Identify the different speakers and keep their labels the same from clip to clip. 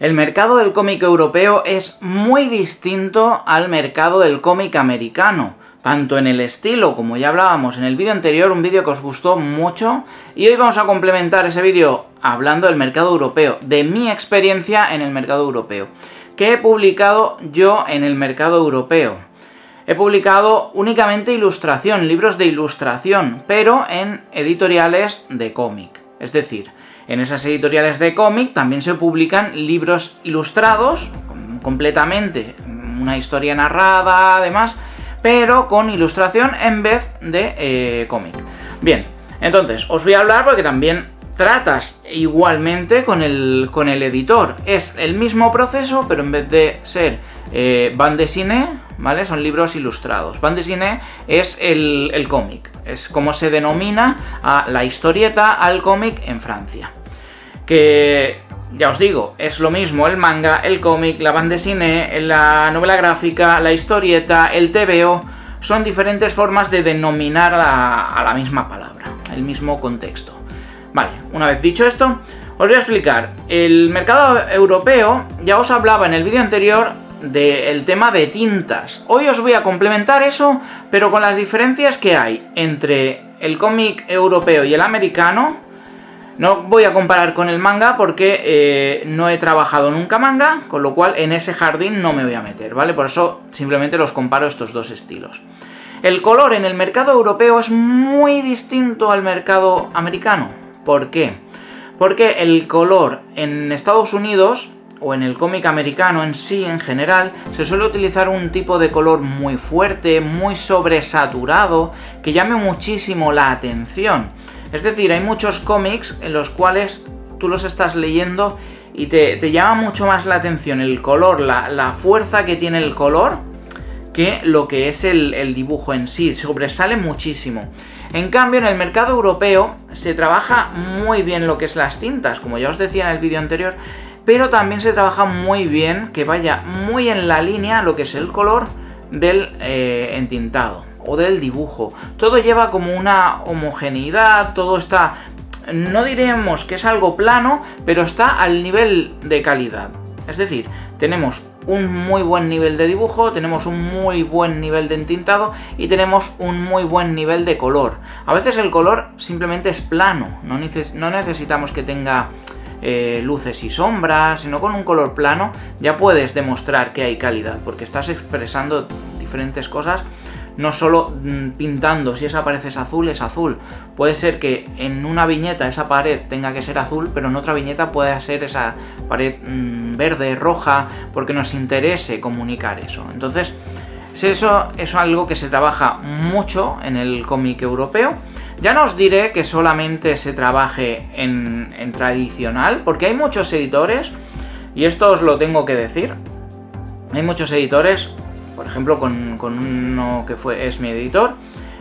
Speaker 1: El mercado del cómic europeo es muy distinto al mercado del cómic americano, tanto en el estilo, como ya hablábamos en el vídeo anterior, un vídeo que os gustó mucho, y hoy vamos a complementar ese vídeo hablando del mercado europeo, de mi experiencia en el mercado europeo. ¿Qué he publicado yo en el mercado europeo? He publicado únicamente ilustración, libros de ilustración, pero en editoriales de cómic. Es decir, en esas editoriales de cómic también se publican libros ilustrados, completamente, una historia narrada, además, pero con ilustración en vez de cómic. Bien, entonces, os voy a hablar porque también tratas igualmente con el editor. Es el mismo proceso, pero en vez de ser bande dessinée, ¿vale? Son libros ilustrados. Bande dessinée es el cómic. Es como se denomina a la historieta al cómic en Francia. Que, ya os digo, es lo mismo el manga, el cómic, la bande dessinée, la novela gráfica, la historieta, el TVO. Son diferentes formas de denominar a la misma palabra, el mismo contexto. Vale, una vez dicho esto, os voy a explicar. El mercado europeo, ya os hablaba en el vídeo anterior del tema de tintas. Hoy os voy a complementar eso, pero con las diferencias que hay entre el cómic europeo y el americano. No voy a comparar con el manga porque no he trabajado nunca manga, con lo cual en ese jardín no me voy a meter, ¿vale? Por eso simplemente los comparo estos dos estilos. El color en el mercado europeo es muy distinto al mercado americano. ¿Por qué? Porque el color en Estados Unidos, o en el cómic americano en sí, en general, se suele utilizar un tipo de color muy fuerte, muy sobresaturado, que llame muchísimo la atención. Es decir, hay muchos cómics en los cuales tú los estás leyendo y te llama mucho más la atención el color, la fuerza que tiene el color, que lo que es el dibujo en sí. Sobresale muchísimo. En cambio, en el mercado europeo se trabaja muy bien lo que es las tintas, como ya os decía en el vídeo anterior, pero también se trabaja muy bien que vaya muy en la línea lo que es el color del entintado o del dibujo. Todo lleva como una homogeneidad, todo está, no diremos que es algo plano, pero está al nivel de calidad. Es decir, tenemos un muy buen nivel de dibujo, tenemos un muy buen nivel de entintado y tenemos un muy buen nivel de color. A veces el color simplemente es plano, no necesitamos que tenga luces y sombras, sino con un color plano ya puedes demostrar que hay calidad, porque estás expresando diferentes cosas, no solo pintando. Si esa pared es azul, puede ser que en una viñeta esa pared tenga que ser azul, pero en otra viñeta puede ser esa pared verde, roja, porque nos interese comunicar eso. Entonces eso es algo que se trabaja mucho en el cómic europeo. Ya no os diré que solamente se trabaje en tradicional, porque hay muchos editores, y esto os lo tengo que decir, hay muchos editores, por ejemplo con uno que es mi editor,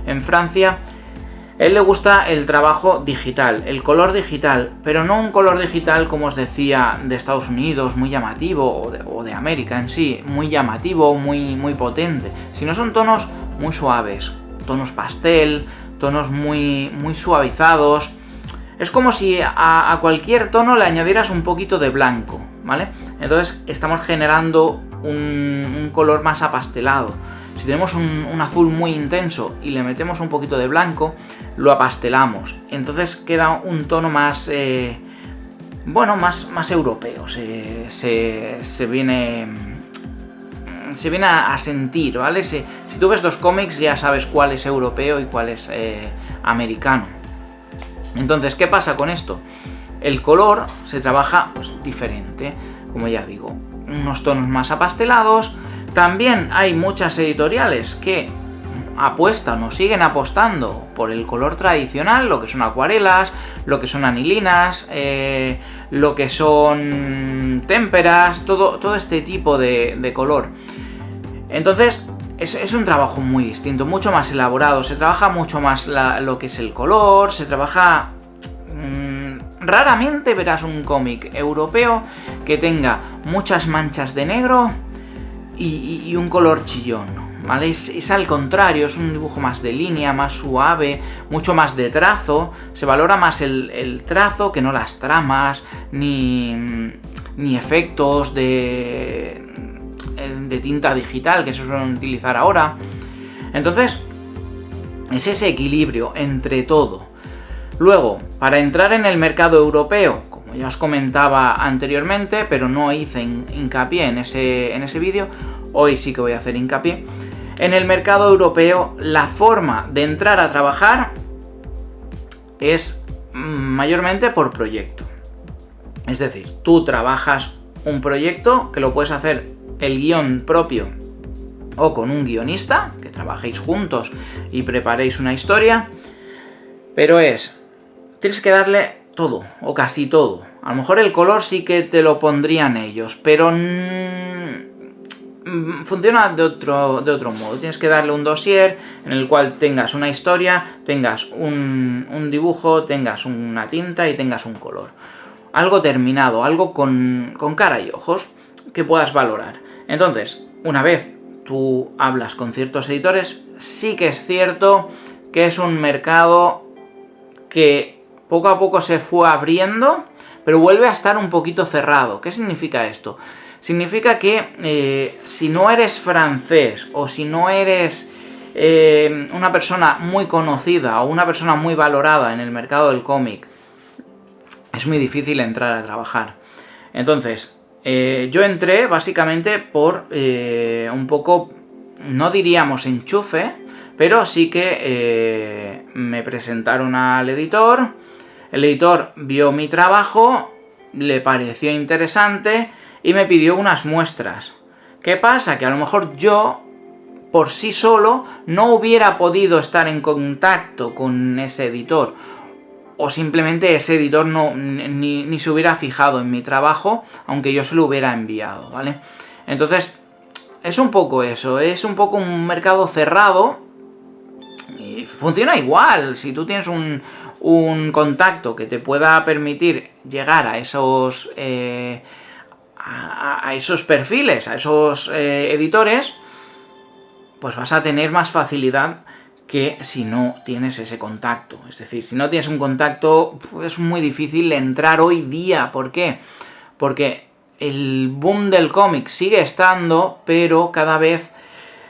Speaker 1: en Francia. Él le gusta el trabajo digital, el color digital, pero no un color digital, como os decía, de Estados Unidos, muy llamativo, o de América en sí, muy llamativo, muy potente, sino son tonos muy suaves, tonos pastel, tonos muy suavizados. Es como si a cualquier tono le añadieras un poquito de blanco, ¿vale? Entonces estamos generando un color más apastelado. Si tenemos un azul muy intenso y le metemos un poquito de blanco, lo apastelamos. Entonces queda un tono más, más europeo. Se viene a sentir, ¿vale? Si tú ves dos cómics ya sabes cuál es europeo y cuál es americano. Entonces, ¿qué pasa con esto? El color se trabaja diferente, como ya digo, unos tonos más apastelados. También hay muchas editoriales que apuestan o siguen apostando por el color tradicional, lo que son acuarelas, lo que son anilinas, lo que son témperas, todo este tipo de color. Entonces es un trabajo muy distinto, mucho más elaborado, se trabaja mucho más lo que es el color, se trabaja... Raramente verás un cómic europeo que tenga muchas manchas de negro y un color chillón, ¿vale? Es al contrario, es un dibujo más de línea, más suave, mucho más de trazo. Se valora más el trazo que no las tramas, ni ni efectos de tinta digital que se suelen utilizar ahora. Entonces, es ese equilibrio entre todo. Luego, para entrar en el mercado europeo, como ya os comentaba anteriormente, pero no hice hincapié en ese vídeo, hoy sí que voy a hacer hincapié. En el mercado europeo, la forma de entrar a trabajar es mayormente por proyecto. Es decir, tú trabajas un proyecto que lo puedes hacer el guión propio o con un guionista, que trabajéis juntos y preparéis una historia, pero tienes que darle todo, o casi todo. A lo mejor el color sí que te lo pondrían ellos, pero funciona de otro modo. Tienes que darle un dossier en el cual tengas una historia, tengas un dibujo, tengas una tinta y tengas un color. Algo terminado, algo con cara y ojos que puedas valorar. Entonces, una vez tú hablas con ciertos editores, sí que es cierto que es un mercado que poco a poco se fue abriendo, pero vuelve a estar un poquito cerrado. ¿Qué significa esto? Significa que si no eres francés o si no eres una persona muy conocida o una persona muy valorada en el mercado del cómic, es muy difícil entrar a trabajar. Entonces, yo entré básicamente por un poco, no diríamos enchufe, pero sí que me presentaron al editor. El editor vio mi trabajo, le pareció interesante y me pidió unas muestras. ¿Qué pasa? Que a lo mejor yo, por sí solo, no hubiera podido estar en contacto con ese editor. O simplemente ese editor ni se hubiera fijado en mi trabajo, aunque yo se lo hubiera enviado, ¿vale? Entonces, es un poco eso, es un poco un mercado cerrado y funciona igual. Si tú tienes un contacto que te pueda permitir llegar a esos perfiles, a esos editores, pues vas a tener más facilidad que si no tienes ese contacto. Es decir, si no tienes un contacto, es muy difícil entrar hoy día. ¿Por qué? Porque el boom del cómic sigue estando, pero cada vez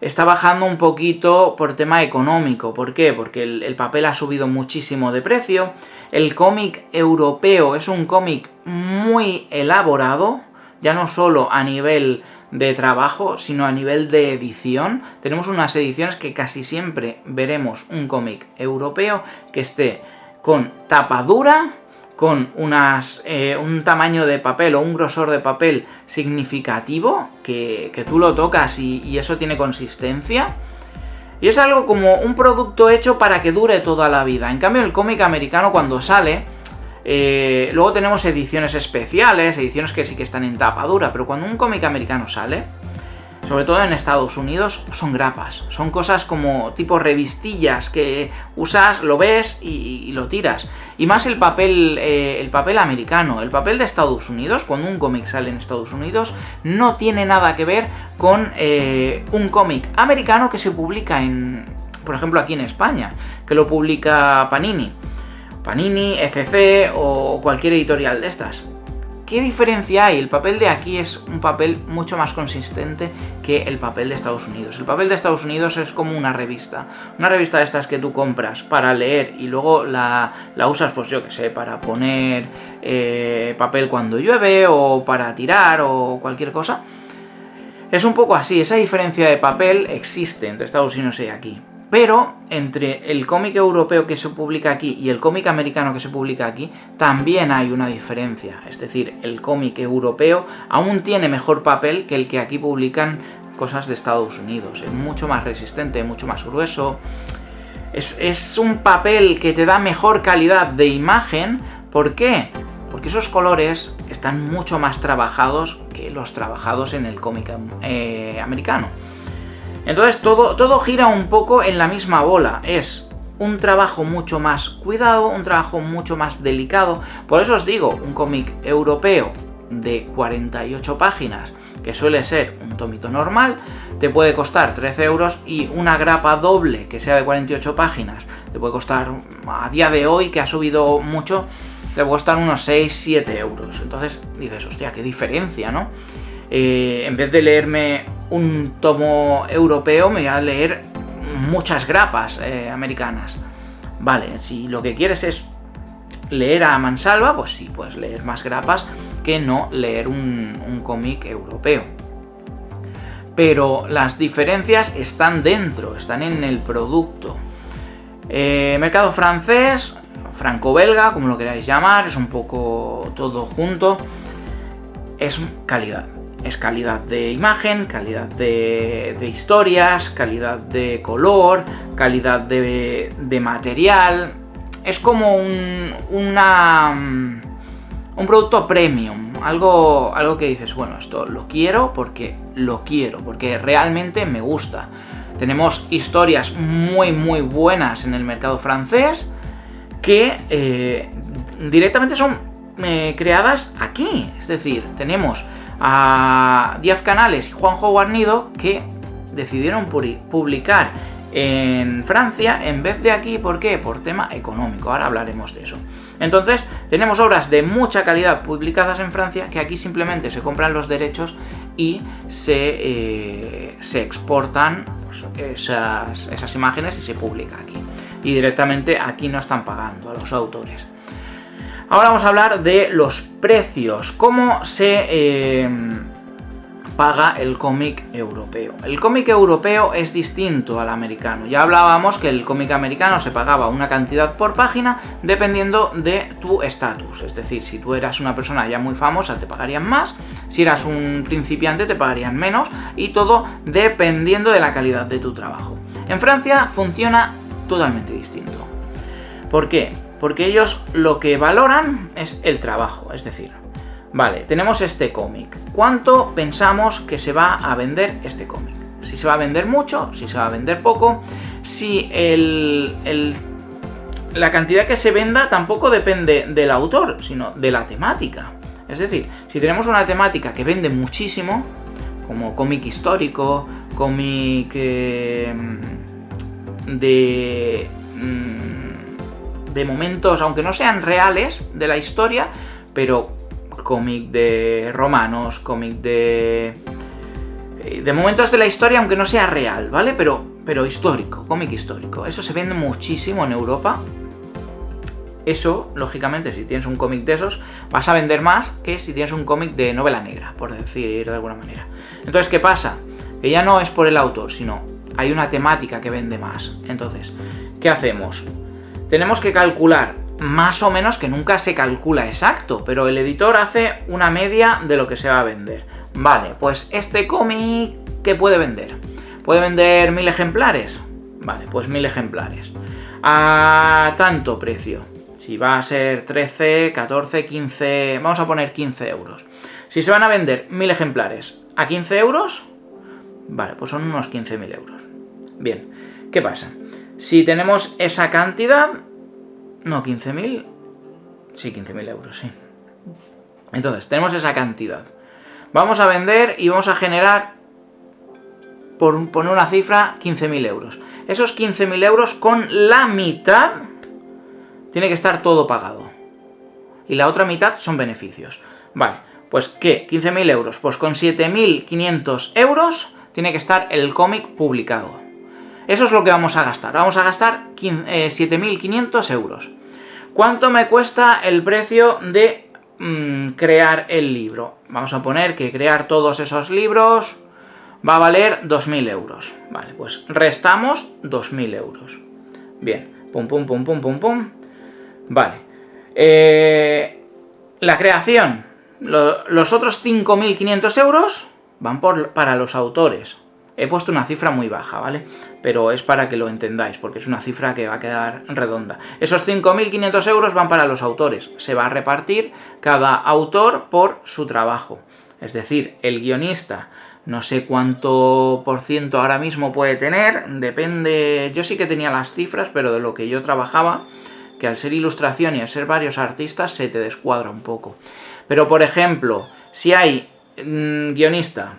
Speaker 1: está bajando un poquito por tema económico. ¿Por qué? Porque el papel ha subido muchísimo de precio. El cómic europeo es un cómic muy elaborado, ya no solo a nivel de trabajo, sino a nivel de edición. Tenemos unas ediciones que casi siempre veremos un cómic europeo que esté con tapa dura, con un tamaño de papel o un grosor de papel significativo, que tú lo tocas y eso tiene consistencia. Y es algo como un producto hecho para que dure toda la vida. En cambio, el cómic americano, cuando sale, luego tenemos ediciones especiales, ediciones que sí que están en tapa dura, pero cuando un cómic americano sale, sobre todo en Estados Unidos, son grapas. Son cosas como tipo revistillas que usas, lo ves y lo tiras. Y más el papel americano. El papel de Estados Unidos, cuando un cómic sale en Estados Unidos, no tiene nada que ver con un cómic americano que se publica por ejemplo, aquí en España, que lo publica Panini, FC o cualquier editorial de estas. ¿Qué diferencia hay? El papel de aquí es un papel mucho más consistente que el papel de Estados Unidos. El papel de Estados Unidos es como una revista de estas que tú compras para leer y luego la usas, pues yo que sé, para poner papel cuando llueve o para tirar o cualquier cosa. Es un poco así, esa diferencia de papel existe entre Estados Unidos y aquí. Pero entre el cómic europeo que se publica aquí y el cómic americano que se publica aquí también hay una diferencia. Es decir, el cómic europeo aún tiene mejor papel que el que aquí publican cosas de Estados Unidos. Es mucho más resistente, mucho más grueso. Es un papel que te da mejor calidad de imagen. ¿Por qué? Porque esos colores están mucho más trabajados que los trabajados en el cómic americano. Entonces todo gira un poco en la misma bola. Es un trabajo mucho más cuidado, un trabajo mucho más delicado. Por eso os digo, un cómic europeo de 48 páginas, que suele ser un tomito normal, te puede costar 13 euros, y una grapa doble que sea de 48 páginas te puede costar, a día de hoy, que ha subido mucho, te puede costar unos 6-7 euros. Entonces dices, hostia, qué diferencia, ¿no? En vez de leerme un tomo europeo, me voy a leer muchas grapas americanas. Vale, si lo que quieres es leer a mansalva, pues sí, puedes leer más grapas que no leer un cómic europeo. Pero las diferencias están dentro, están en el producto. Mercado francés, franco-belga, como lo queráis llamar, es un poco todo junto. Es calidad. Es calidad de imagen, calidad de historias, calidad de color, calidad de material. Es como un producto premium, algo que dices, bueno, esto lo quiero porque realmente me gusta. Tenemos historias muy buenas en el mercado francés que directamente son creadas aquí. Es decir, tenemos a Díaz Canales y Juanjo Guarnido que decidieron publicar en Francia en vez de aquí. ¿Por qué? Por tema económico, ahora hablaremos de eso. Entonces tenemos obras de mucha calidad publicadas en Francia que aquí simplemente se compran los derechos y se exportan pues, esas imágenes y se publica aquí, y directamente aquí no están pagando a los autores. Ahora vamos a hablar de los precios, cómo se paga el cómic europeo. El cómic europeo es distinto al americano. Ya hablábamos que el cómic americano se pagaba una cantidad por página dependiendo de tu estatus. Es decir, si tú eras una persona ya muy famosa te pagarían más, si eras un principiante te pagarían menos, y todo dependiendo de la calidad de tu trabajo. En Francia funciona totalmente distinto. ¿Por qué? Porque ellos lo que valoran es el trabajo, es decir, vale, tenemos este cómic, ¿cuánto pensamos que se va a vender este cómic? Si se va a vender mucho, si se va a vender poco, si la cantidad que se venda tampoco depende del autor, sino de la temática. Es decir, si tenemos una temática que vende muchísimo, como cómic histórico, cómic de momentos, aunque no sean reales de la historia, pero cómic de romanos, cómic de momentos de la historia, aunque no sea real, ¿vale? Pero histórico, cómic histórico. Eso se vende muchísimo en Europa. Eso, lógicamente, si tienes un cómic de esos, vas a vender más que si tienes un cómic de novela negra, por decir de alguna manera. Entonces, ¿qué pasa? Que ya no es por el autor, sino hay una temática que vende más. Entonces, ¿qué hacemos? Tenemos que calcular, más o menos, que nunca se calcula exacto, pero el editor hace una media de lo que se va a vender. Vale, pues este cómic, ¿qué puede vender? ¿Puede vender 1000 ejemplares? Vale, pues 1000 ejemplares. A tanto precio. Si va a ser 13, 14, 15... Vamos a poner 15 euros. Si se van a vender 1000 ejemplares a 15 euros... Vale, pues son unos 15.000 euros. Bien, ¿qué pasa? Si tenemos esa cantidad... No, 15.000... Sí, 15.000 euros, sí. Entonces, tenemos esa cantidad. Vamos a vender y vamos a generar, por poner una cifra, 15.000 euros. Esos 15.000 euros, con la mitad, tiene que estar todo pagado. Y la otra mitad son beneficios. Vale, pues ¿qué? 15.000 euros. Pues con 7.500 euros tiene que estar el cómic publicado. Eso es lo que vamos a gastar. Vamos a gastar 7.500 euros. ¿Cuánto me cuesta el precio de crear el libro? Vamos a poner que crear todos esos libros va a valer 2.000 euros. Vale, pues restamos 2.000 euros. Bien, pum, pum, pum, pum, pum, pum. Vale. La creación. Los otros 5.500 euros van para los autores. He puesto una cifra muy baja, ¿vale? Pero es para que lo entendáis, porque es una cifra que va a quedar redonda. Esos 5.500 euros van para los autores. Se va a repartir cada autor por su trabajo. Es decir, el guionista, no sé cuánto por ciento ahora mismo puede tener, depende... Yo sí que tenía las cifras, pero de lo que yo trabajaba, que al ser ilustración y al ser varios artistas se te descuadra un poco. Pero, por ejemplo, si hay guionista,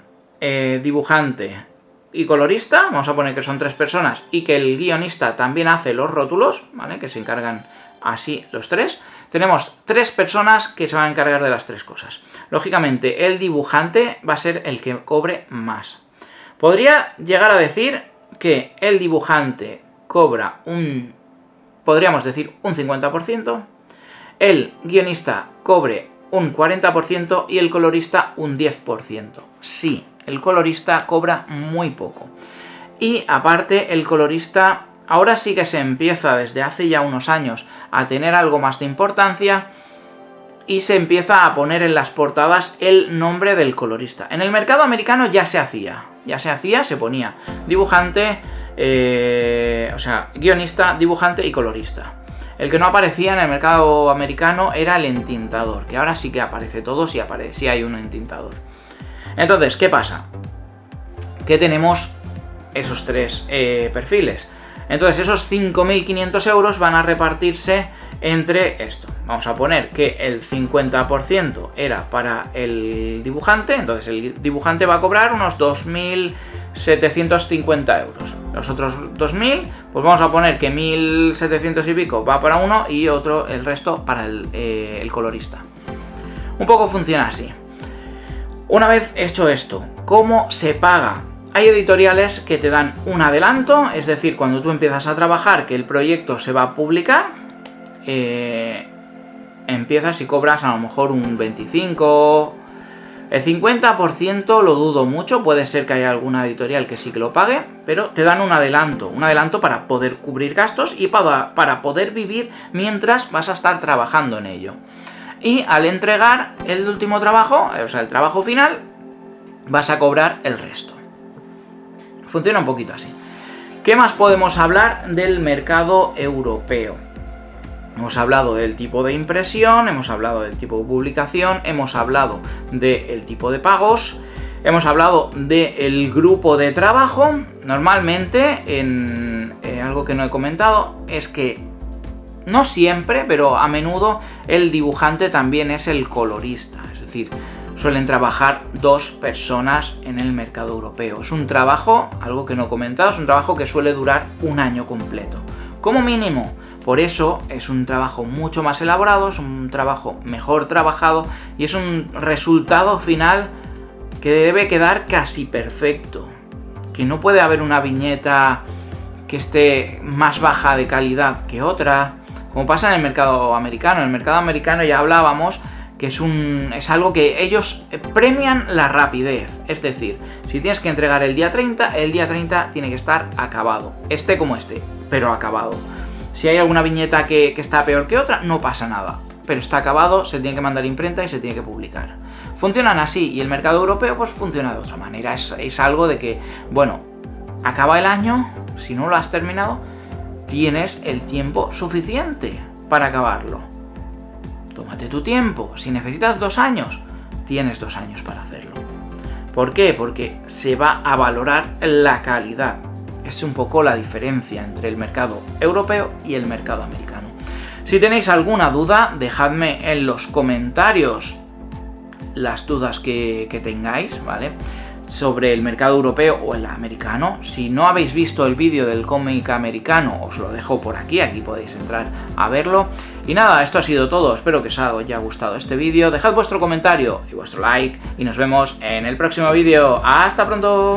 Speaker 1: dibujante y colorista, vamos a poner que son 3 personas, y que el guionista también hace los rótulos, ¿vale? Que se encargan así los 3, tenemos 3 personas que se van a encargar de las 3 cosas. Lógicamente, el dibujante va a ser el que cobre más. Podría llegar a decir que el dibujante cobra podríamos decir un 50%, el guionista cobre un 40% y el colorista un 10%. Sí, el colorista cobra muy poco. Y aparte, el colorista ahora sí que se empieza desde hace ya unos años a tener algo más de importancia y se empieza a poner en las portadas el nombre del colorista. En el mercado americano ya se hacía, se ponía dibujante, guionista, dibujante y colorista. El que no aparecía en el mercado americano era el entintador, que ahora sí que aparece todo si hay un entintador. Entonces, ¿qué pasa? Que tenemos esos 3 perfiles. Entonces, esos 5.500 euros van a repartirse entre esto. Vamos a poner que el 50% era para el dibujante, entonces el dibujante va a cobrar unos 2.750 euros. Los otros 2.000, pues vamos a poner que 1.700 y pico va para uno y el resto para el colorista. Un poco funciona así. Una vez hecho esto, ¿cómo se paga? Hay editoriales que te dan un adelanto, es decir, cuando tú empiezas a trabajar que el proyecto se va a publicar, empiezas y cobras a lo mejor un 25%, el 50% lo dudo mucho, puede ser que haya alguna editorial que sí que lo pague, pero te dan un adelanto para poder cubrir gastos y para poder vivir mientras vas a estar trabajando en ello. Y al entregar el último trabajo, o sea, el trabajo final, vas a cobrar el resto. Funciona un poquito así. ¿Qué más podemos hablar del mercado europeo? Hemos hablado del tipo de impresión, hemos hablado del tipo de publicación, hemos hablado del tipo de pagos, hemos hablado del grupo de trabajo. Normalmente, algo que no he comentado, es que no siempre, pero a menudo el dibujante también es el colorista. Es decir, suelen trabajar 2 personas en el mercado europeo. Es un trabajo, algo que no he comentado, es un trabajo que suele durar un año completo, como mínimo. Por eso es un trabajo mucho más elaborado, es un trabajo mejor trabajado y es un resultado final que debe quedar casi perfecto. Que no puede haber una viñeta que esté más baja de calidad que otra, como pasa en el mercado americano. En el mercado americano ya hablábamos que es algo que ellos premian la rapidez. Es decir, si tienes que entregar el día 30 tiene que estar acabado. Esté como esté, pero acabado. Si hay alguna viñeta que está peor que otra, no pasa nada. Pero está acabado, se tiene que mandar imprenta y se tiene que publicar. Funcionan así, y el mercado europeo pues funciona de otra manera. Es algo de que, bueno, acaba el año, si no lo has terminado, tienes el tiempo suficiente para acabarlo. Tómate tu tiempo. Si necesitas 2 años, tienes 2 años para hacerlo. ¿Por qué? Porque se va a valorar la calidad. Es un poco la diferencia entre el mercado europeo y el mercado americano. Si tenéis alguna duda, dejadme en los comentarios las dudas que tengáis, ¿vale? Sobre el mercado europeo o el americano. Si no habéis visto el vídeo del cómic americano, os lo dejo por aquí podéis entrar a verlo. Y nada, esto ha sido todo, espero que os haya gustado este vídeo. Dejad vuestro comentario y vuestro like y nos vemos en el próximo vídeo. ¡Hasta pronto!